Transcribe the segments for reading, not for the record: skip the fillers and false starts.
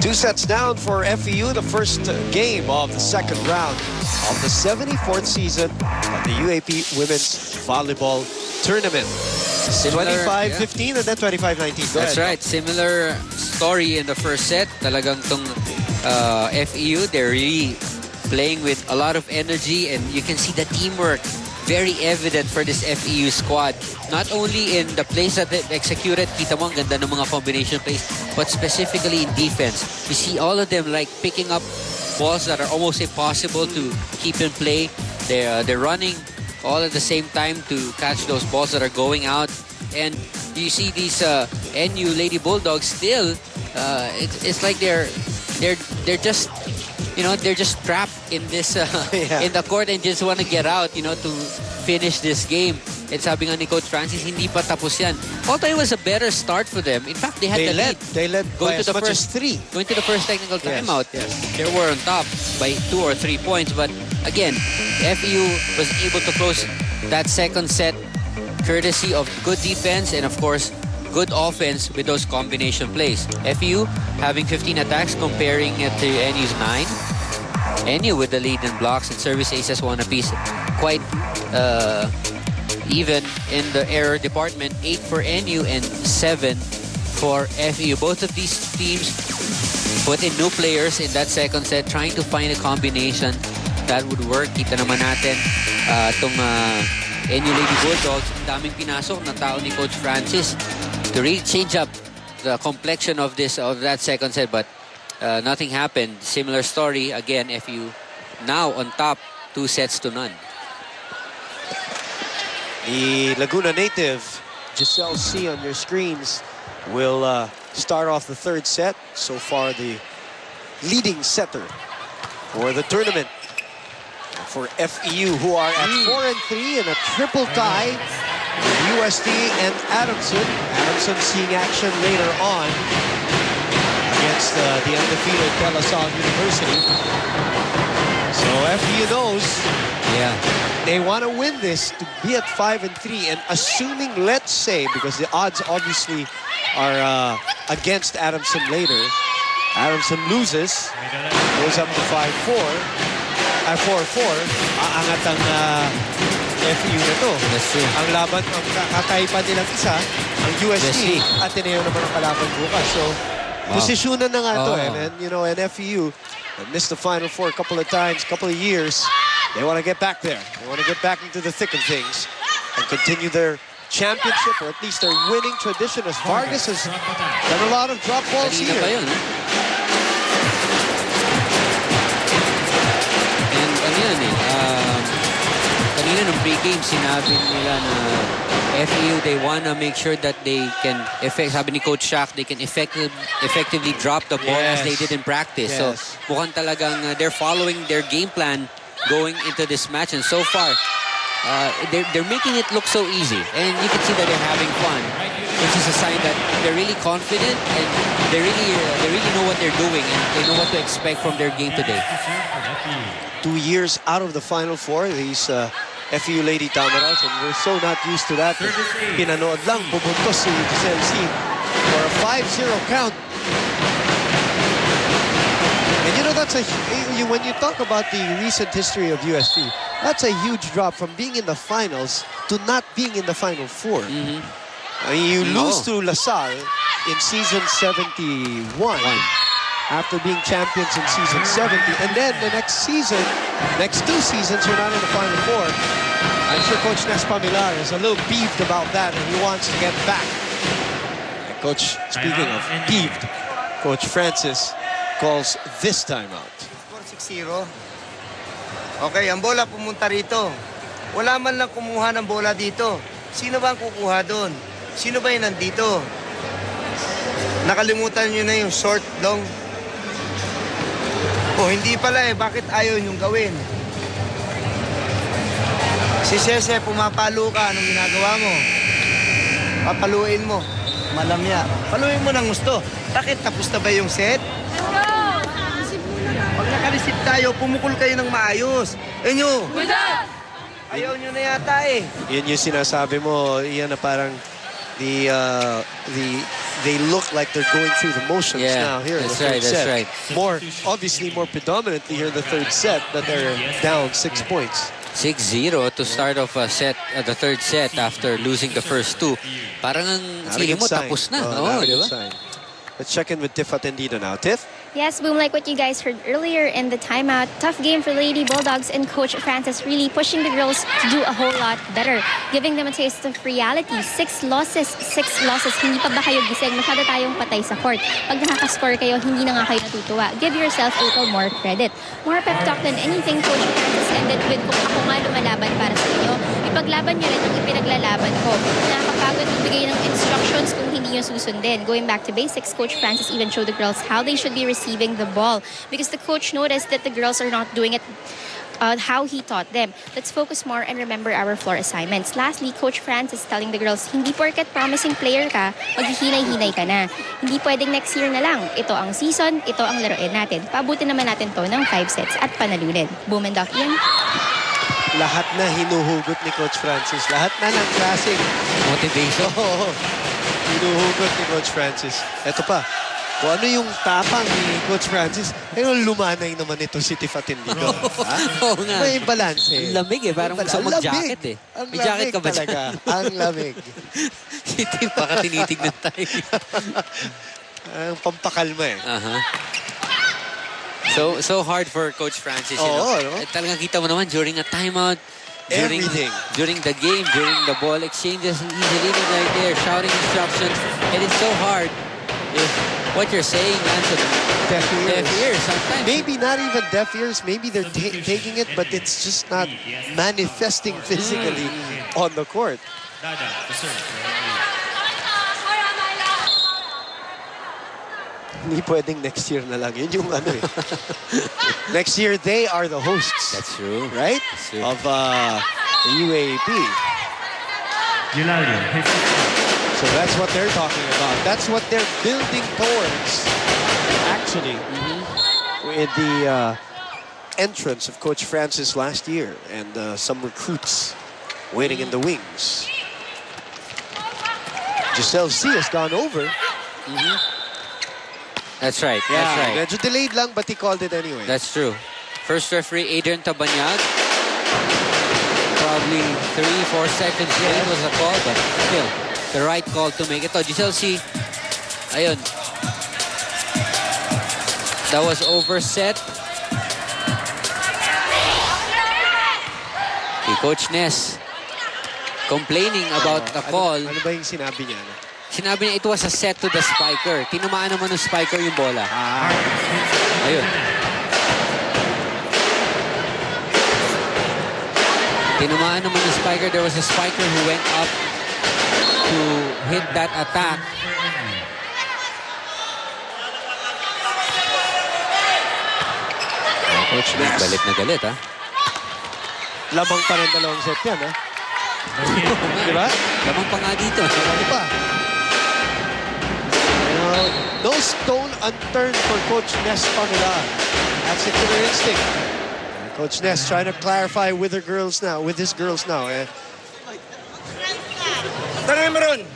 2 sets down for FEU, the first game of the second round of the 74th season of the UAP Women's Volleyball Tournament. 25-15 and then 25-19. That's right. Similar story in the first set. Talagang tong FEU, they're really playing with a lot of energy, and you can see the teamwork very evident for this FEU squad. Not only in the plays that they've executed, kita mo ang ganda ng mga combination plays, but specifically in defense. You see all of them like picking up balls that are almost impossible to keep in play. They're running all at the same time to catch those balls that are going out. And you see these NU Lady Bulldogs still, it's like they're just, you know, they're just trapped in this in the court and just want to get out, you know, to finish this game. And sabi nga ni Coach Francis, hindi pa tapos yan. Although it was a better start for them. In fact, they had the lead. They led going by to as much as 3. Going to the first technical timeout. Yes. They were on top by 2 or 3 points. But again, FEU was able to close that second set courtesy of good defense and, of course, good offense with those combination plays. FEU having 15 attacks, comparing it to NU's 9. NU with the lead in blocks and service aces, 1 apiece. Quite even in the error department. 8 for NU and 7 for FEU. Both of these teams put in new players in that second set, trying to find a combination that would work. Kita naman natin itong NU Lady Bulldogs, ang daming pinasok na tao ni Coach Francis to really change up the complexion of that second set, but nothing happened. Similar story again. FEU now on top, 2-0. The Laguna native, Giselle C. on your screens, will start off the third set. So far, the leading setter for the tournament. For FEU, who are at 4-3 in a triple tie with USD and Adamson. Adamson seeing action later on against the undefeated De La Salle University. So FEU knows they want to win this to be at 5-3, and assuming, let's say, because the odds obviously are against Adamson later, Adamson loses, goes up to 5-4. 4-4, aangat ang FEU na to. That's true. Ang laban, ang kakaiba nilang isa, ang USD, Ateneo naman ang kalaban bukas. So, posisyonan na nga to. And, you know, and FEU missed the Final Four a couple of times, couple of years. They want to get back there. They want to get back into the thick of things and continue their championship, or at least their winning tradition, as Vargas has done a lot of drop balls here. Kanina nung pre-game, sinabi nila na FEU, they want to make sure that they can, sabi ni Coach Shaq, they can effectively drop the ball as they did in practice. So mukhang talagang they're following their game plan going into this match. And so far, they're making it look so easy. And you can see that they're having fun, which is a sign that they're really confident and they really know what they're doing and they know what to expect from their game today. 2 years out of the Final Four, these FEU Lady Tamaraws, and we're so not used to that. Pinanood lang, bubuntos si Giselle C. for a 5-0 count. And you know, that's when you talk about the recent history of USD, that's a huge drop from being in the finals to not being in the Final Four. I mean, you lose to La Salle in season 71. After being champions in season 70. And then the next season, next 2 seasons, you're not in the Final Four. I'm sure Coach Nes Pamilar is a little peeved about that, and he wants to get back. And Coach, speaking of peeved, Coach Francis calls this time out. 6-0. Okay, ang bola pumunta rito. Wala man lang kumuha ng bola dito. Sino ba ang kukuha doon? Sino ba yung nandito? Nakalimutan nyo na yung short, long. O hindi pala bakit ayaw niyong gawin? Si Sese, pumapalo ka, anong ginagawa mo? Papaluin mo, malamya. Paluin mo ng gusto. Bakit tapos na ba yung set? Pag nakareceive tayo, pumukul kayo ng maayos. Enyo! Ayaw nyo na yata Yan yung sinasabi mo, yan na parang the they look like they're going through the motions Yeah, now here in the that's third right, set. that's right. More, obviously more predominantly here in the third set, that they're down 6 points. 6-0 to start off the third set after losing the first two. Parang ang Not a feeling good mo sign. tapos na. Oh, Oo, not a di good ba? sign. Let's check in with Tiff Atendido now. Tiff? Yes, Boom, like what you guys heard earlier in the timeout, tough game for Lady Bulldogs and Coach Francis really pushing the girls to do a whole lot better, giving them a taste of reality. 6 losses. Hindi pa ba kayo gising? Masyado tayong patay sa court. Pag nakaka-score kayo, hindi na nga kayo natutuwa. Give yourself a little more credit. More pep talk than anything Coach Francis ended with, kung ako nga lumalaban para sa inyo, ipaglaban nyo rin ang ipinaglalaban ko. Nakakapagod magbigay ng instructions kung hindi nyo susundin. Going back to basics, Coach Francis even showed the girls how they should be receiving the ball because the coach noticed that the girls are not doing it how he taught them. Let's focus more and remember our floor assignments. Lastly, Coach Francis telling the girls, hindi porket promising player ka, maghihinay-hinay ka na. Hindi pwedeng next year na lang. Ito ang season, ito ang laruin natin. Pabutin naman natin to ng 5 sets at panalunin. Boom and Doc, Ian. Lahat na hinuhugot ni Coach Francis. Lahat na ng klaseng Motivation. hinuhugot ni Coach Francis. Ito pa. Kung ano yung tapang ni Coach Francis, pero lumanay naman ito si Tiff Atendido. Oo nga. May balance eh. Ang lamig eh. Parang gusto Ang mag-jacket eh. Ang May jacket ka ba dyan? talaga. Ang lamig. Si Tim, baka tinitignan tayo. Ang pampakalma eh. So hard for Coach Francis. Oo, no? Talagang kita mo naman during a timeout, Everything. during the game, during the ball exchanges, he's leaning right there, shouting instructions. And it's so hard if what you're saying lands on Deaf deaf ears. ears sometimes. Maybe not even deaf ears. Maybe they're taking it, but it's just not manifesting physically on the court. Hindi pwedeng next year na lang. Yun yung ano eh. Next year, they are the hosts. That's true. Right? That's true. Of the UAP. So that's what they're talking about. That's what they're building towards. Actually, with the entrance of Coach Francis last year and some recruits waiting in the wings. Giselle C has gone over. That's right. Yeah, That's right. medyo delayed lang, but he called it anyway. That's true. First referee, Adrian Tabanyag. Probably 3-4 seconds late was the call, but still, the right call to make. Ito, Giselle C. Ayun. That was overset. Okay, Coach Ness complaining about the call. Ano ba yung sinabi niya? Sinabi niya it was a set to the spiker. Tinamaan naman ng spiker yung bola. Ayun. Tinamaan naman ng spiker. There was a spiker who went up to hit that attack. Coach Ness. Galit na galit, ha? Lamang pa ng dalawang set yan, ha? Di ba? Lamang pa nga dito. Ano pa? No stone unturned for Coach Ness Pangilinan. That's a killer instinct. Coach Ness trying to clarify with his girls now. Tanongin mo ron.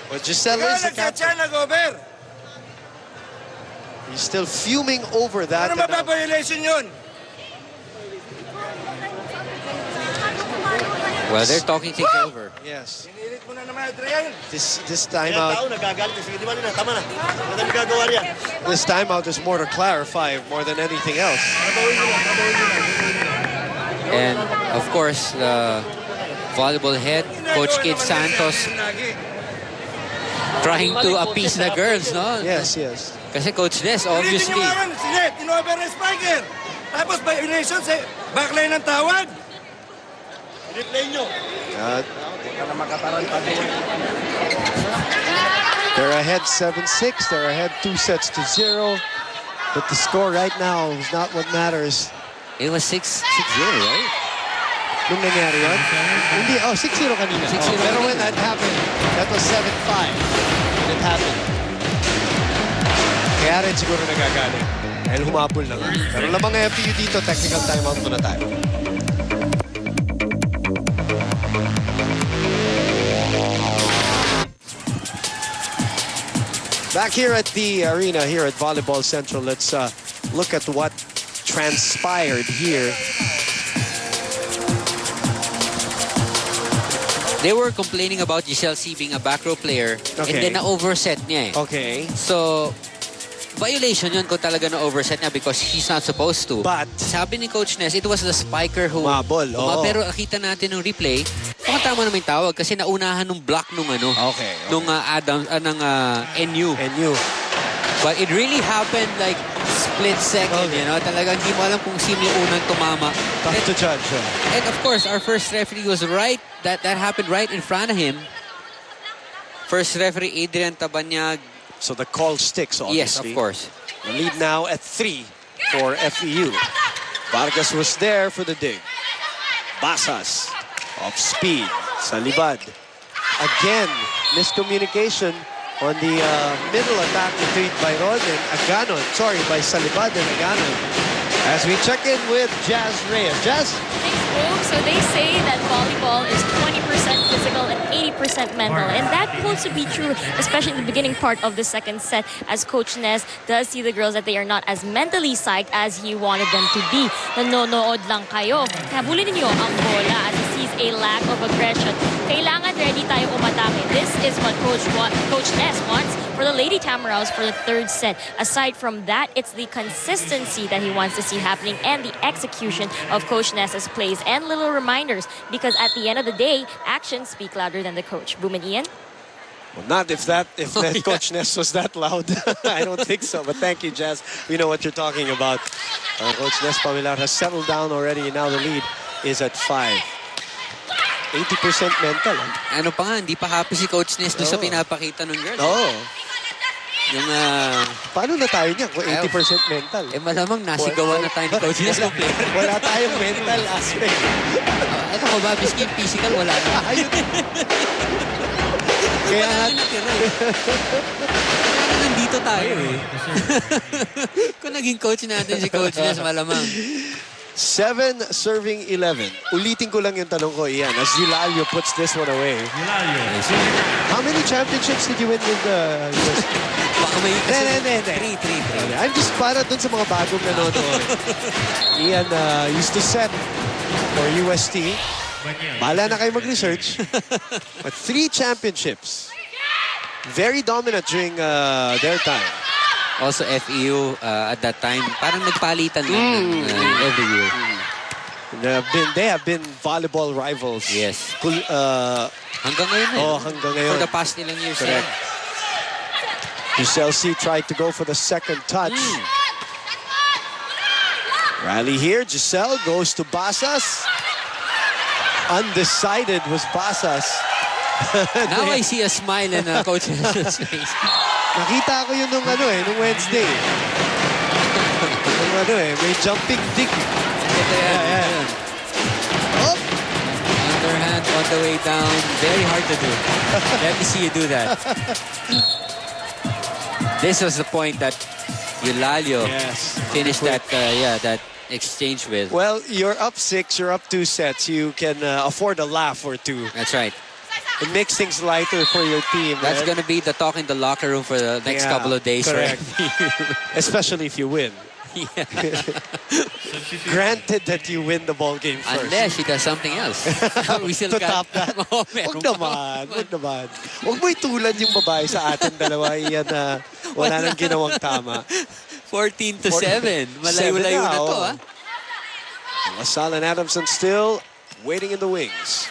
But Giselle is the captain. nag-over. He's still fuming over that. Ano mapaviolation yun? Well, they're talking things over. Yes. Inilit mo na naman, Adrian. This timeout. Nagagalit. Sige, di ba nila? Tama na. Madami gagawa riyan. This timeout is more to clarify more than anything else. And, of course, the volleyball head, Coach Kid Santos, trying to appease the girls, no? Yes, yes. Kasi Coach Ness, obviously. Sinet, in-over na spiker. Tapos violation sa backline ng tawag. I-replay nyo. They're ahead 7-6. They're ahead 2 sets to 0. But the score right now is not what matters. It was 6-0, right? Nung nangyari yun? Hindi, 6-0 kanina. 6-0 pero when kanina. that happened, that was 7-5 when it happened. Kaya rin siguro nagagalit. Dahil humabol na nga. Pero lamang FPU dito, technical timeout muna tayo. Back here at the arena, here at Volleyball Central, let's look at what transpired here. They were complaining about Giselle C being a back row player and Okay. then na-overset niya eh. Okay. So, violation yun kung talaga na-overset niya because he's not supposed to. But, Sabi ni Coach Ness, it was the spiker who... Umabol, oo. Pero nakita natin ng replay, baka tama naman yung tawag kasi naunahan nung block nung ano. Okay. Nung NU. NU. But it really happened like split second, Okay. you know? Talagang hindi mo alam kung sino yung unang tumama. Tough to judge. And of course, our first referee was right. That happened right in front of him. First referee, Adrian Tabanyag. So the call sticks, Yes, obviously. of course. The lead now at 3 for FEU. Vargas was there for the dig. Basas, off speed, Salibad. Again, miscommunication on the middle attack between Byron and Aganon. Sorry, by Salibad and Aganon. As we check in with Jazz Reyes. Jazz? Thanks, Boog. So they say that volleyball is 20% physical and 80% mental. And that holds to be true, especially in the beginning part of the second set, as Coach Ness does see the girls that they are not as mentally psyched as he wanted them to be. Nanonood lang kayo. Habulin ninyo ang bola as he sees a lack of aggression. Kailangan ready tayo umatake. This is what Coach Ness wants for the Lady Tamaraws for the third set. Aside from that, it's the consistency that he wants to see happening and the execution of Coach Ness's plays and little reminders, because at the end of the day, actions speak louder than the coach. Boom and Ian? Well, not if that Coach Ness was that loud. I don't think so. But thank you, Jazz. We know what you're talking about. Coach Ness Pamilar has settled down already, and now the lead is at 5. 80% mental. Ano pa nga, hindi pa happy si Coach Ness doon sa Oo. pinapakita ng girls. Oh. Yung, Paano na tayo niyan kung 80% mental? malamang nasigawan na tayo ni Coach Ness ng player. Wala tayong mental aspect. Ano ko ba, biskin physical, wala na. Ayun. Kaya nga, Wala na natira eh. Kaya nandito tayo eh. Kung naging coach natin si Coach Ness, malamang. 7 serving 11. Ulitin ko lang yung tanong ko, Ian, as Eulalia puts this one away. How many championships did you win with the US? Baka may Hindi. 3. I'm just para dun sa mga bagong nanonood. Ian used to set for UST. Bahala na kayo mag-research. But 3 championships. Very dominant during their time. Also, FEU at that time, parang nagpalitan lang every year. They have been volleyball rivals. Yes. Hanggang ngayon na Oh, hanggang ngayon. For the past ilang years. Correct. Giselle C tried to go for the second touch. Rally here. Giselle goes to Basas. Undecided was Basas. Now I see a smile in Coach Ness's face. Nakita ko yun nung Wednesday. May jumping dig. Yeah. Oh! Underhand on the way down. Very hard to do. Let me see you do that. This was the point that Eulalio finished that exchange with. Well, you're up 6, you're up 2 sets. You can afford a laugh or 2. That's right. It makes things lighter for your team. That's right? going to be the talk in the locker room for the next couple of days. Correct. Right? Especially if you win. Granted that you win the ball game first. Unless she does something else. We still To got... top that. Oh, meron pa. Wag naman. Huwag mo itulad yung babae sa atin dalawa. Iyan na wala nang ginawang tama. 14-7. Malayo-layo na to, ha? LaSalle and Adamson still waiting in the wings.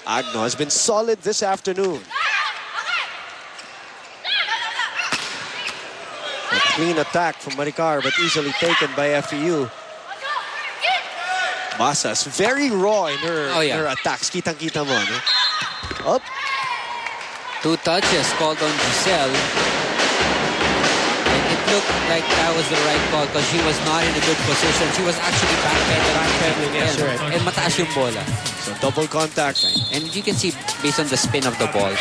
Agno has been solid this afternoon. A clean attack from Maricar, but easily taken by FEU. Basas, very raw in her attacks. Kitang-kita mo, no? Up. 2 touches called on Giselle. And it looked like that was the right call because she was not in a good position. She was actually backpedaling. Yes, right. And mataas yung bola. So double contact. And you can see based on the spin of the ball,